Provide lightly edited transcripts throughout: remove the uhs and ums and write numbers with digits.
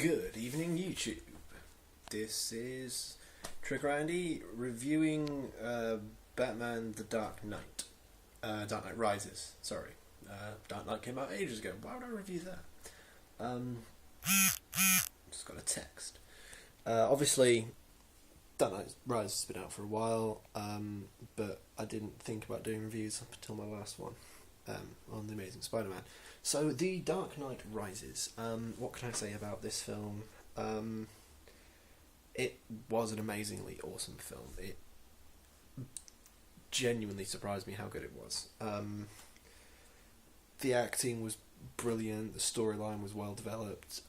Good evening, YouTube. This is TrickerAndy reviewing Batman: The Dark Knight. Dark Knight Rises. Sorry, Dark Knight came out ages ago. Why would I review that? Just got a text. Obviously, Dark Knight Rises has been out for a while, but I didn't think about doing reviews up until my last one on The Amazing Spider-Man. So, The Dark Knight Rises. What can I say about this film? It was an amazingly awesome film. It genuinely surprised me how good it was. The acting was brilliant. The storyline was well developed.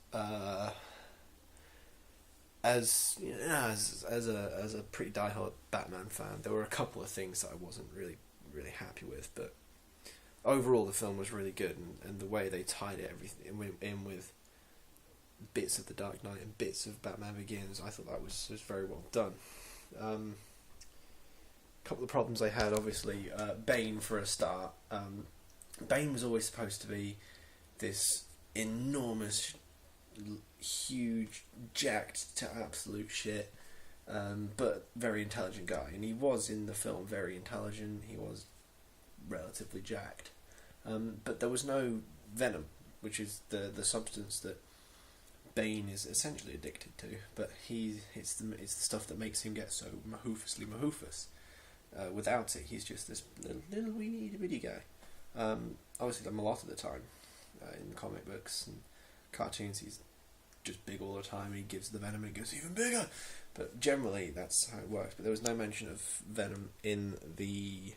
As a pretty diehard Batman fan, there were a couple of things that I wasn't really happy with, but overall the film was really good, and the way they tied everything in with bits of The Dark Knight and bits of Batman Begins, I thought that was very well done. A couple of problems I had, obviously, Bane for a start. Bane was always supposed to be this enormous, huge, jacked to absolute shit, but very intelligent guy, and he was in the film very intelligent. He was relatively jacked, but there was no venom, which is the substance that Bane is essentially addicted to. But it's the stuff that makes him get so mahoofus. Without it, he's just this little weeny bitty guy. Obviously, a lot of the time in the comic books and cartoons, he's just big all the time, and he gives the venom and it gets even bigger. But generally, that's how it works. But there was no mention of venom in the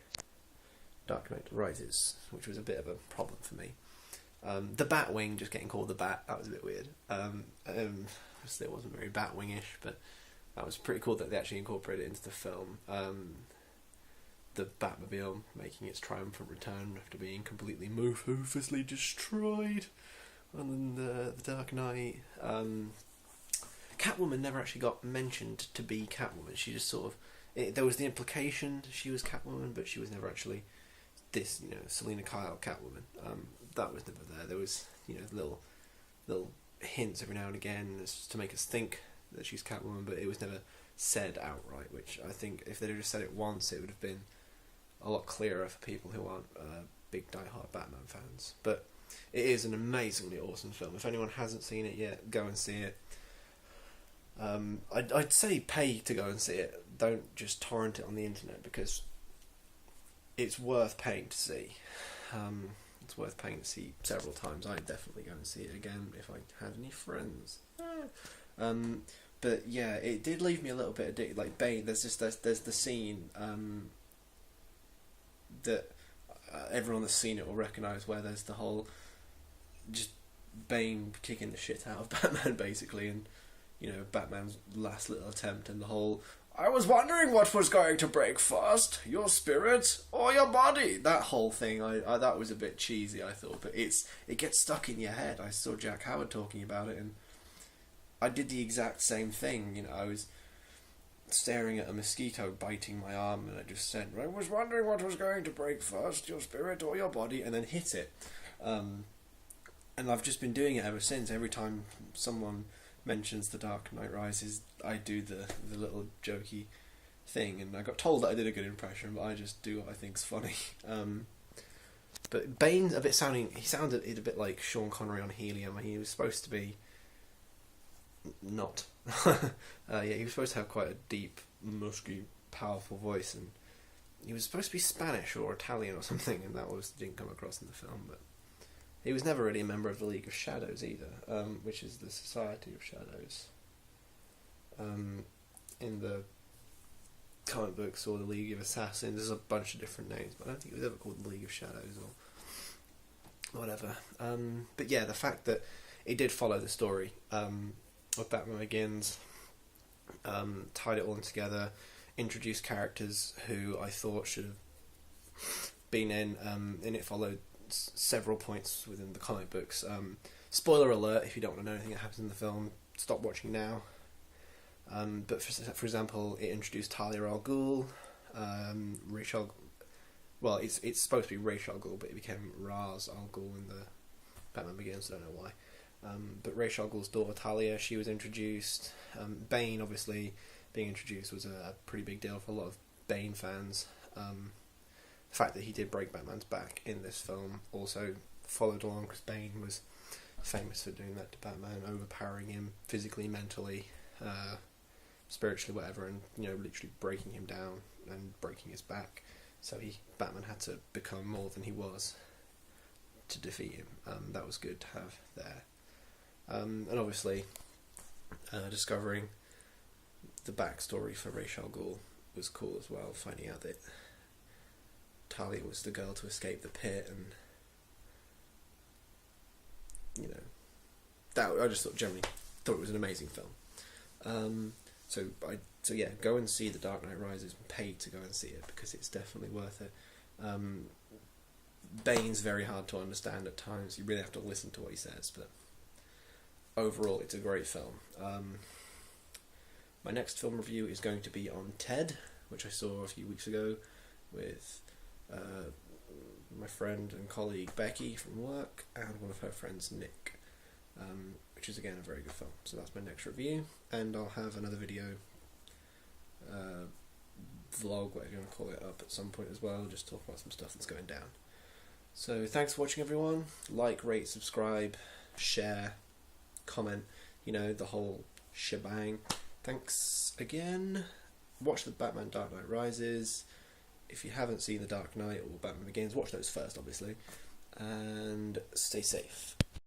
Dark Knight Rises, which was a bit of a problem for me. The Batwing, just getting called the Bat, that was a bit weird. Obviously it wasn't very Batwing-ish, but that was pretty cool that they actually incorporated it into the film. The Batmobile making its triumphant return after being completely ruthlessly destroyed on the Dark Knight. Catwoman never actually got mentioned to be Catwoman. She just sort of... there was the implication she was Catwoman, but she was never actually this, Selena Kyle Catwoman. That was never there. There was, little hints every now and again just to make us think that she's Catwoman, but it was never said outright, which I think if they'd have just said it once, it would have been a lot clearer for people who aren't big diehard Batman fans. But it is an amazingly awesome film. If anyone hasn't seen it yet, go and see it. I'd say pay to go and see it. Don't just torrent it on the internet, because it's worth paying to see. It's worth paying to see several times. I'd definitely go and see it again if I had any friends. But yeah, it did leave me a little bit addicted. Like Bane, there's the scene that everyone that's seen it will recognise, where there's the whole just Bane kicking the shit out of Batman basically, and Batman's last little attempt, and the whole "I was wondering what was going to break first, your spirit or your body." That whole thing, I that was a bit cheesy, I thought, but it gets stuck in your head. I saw Jack Howard talking about it, and I did the exact same thing. I was staring at a mosquito biting my arm, and I just said, "I was wondering what was going to break first, your spirit or your body," and then hit it. And I've just been doing it ever since. Every time someone mentions The Dark Knight Rises, I do the little jokey thing, and I got told that I did a good impression, but I just do what I think's funny. But Bane's he sounded a bit like Sean Connery on Helium. He was supposed to be not. He was supposed to have quite a deep, musky, powerful voice, and he was supposed to be Spanish or Italian or something, and that didn't come across in the film. But he was never really a member of the League of Shadows either, which is the Society of Shadows. In the comic books, or the League of Assassins, there's a bunch of different names, but I don't think it was ever called the League of Shadows or whatever. But yeah, the fact that it did follow the story of Batman Begins, tied it all in together, introduced characters who I thought should have been in, and it followed several points within the comic books. Spoiler alert: if you don't want to know anything that happens in the film, stop watching now. But for example, it introduced Talia al Ghul, well, it's supposed to be Ra's al Ghul, but it became Ra's al Ghul in the Batman Begins. I don't know why. But Ra's al Ghul's daughter Talia, she was introduced. Bane, obviously, being introduced was a pretty big deal for a lot of Bane fans. The fact that he did break Batman's back in this film also followed along, because Bane was famous for doing that to Batman, overpowering him physically, mentally, spiritually, whatever, and literally breaking him down and breaking his back. So Batman had to become more than he was to defeat him. That was good to have there. And obviously, discovering the backstory for Ra's al Ghul was cool as well, finding out that Talia was the girl to escape the pit, and that I just generally thought it was an amazing film. So yeah, go and see The Dark Knight Rises. Paid to go and see it, because it's definitely worth it. Bane's very hard to understand at times. You really have to listen to what he says, but overall, it's a great film. My next film review is going to be on Ted, which I saw a few weeks ago with my friend and colleague Becky from work, and one of her friends, Nick, which is again a very good film. So that's my next review, and I'll have another video, vlog, whatever you want to call it, up at some point as well, just talk about some stuff that's going down. So thanks for watching, everyone. Like, rate, subscribe, share, comment, the whole shebang. Thanks again. Watch the Batman Dark Knight Rises. If you haven't seen The Dark Knight or Batman Begins, watch those first, obviously. And stay safe.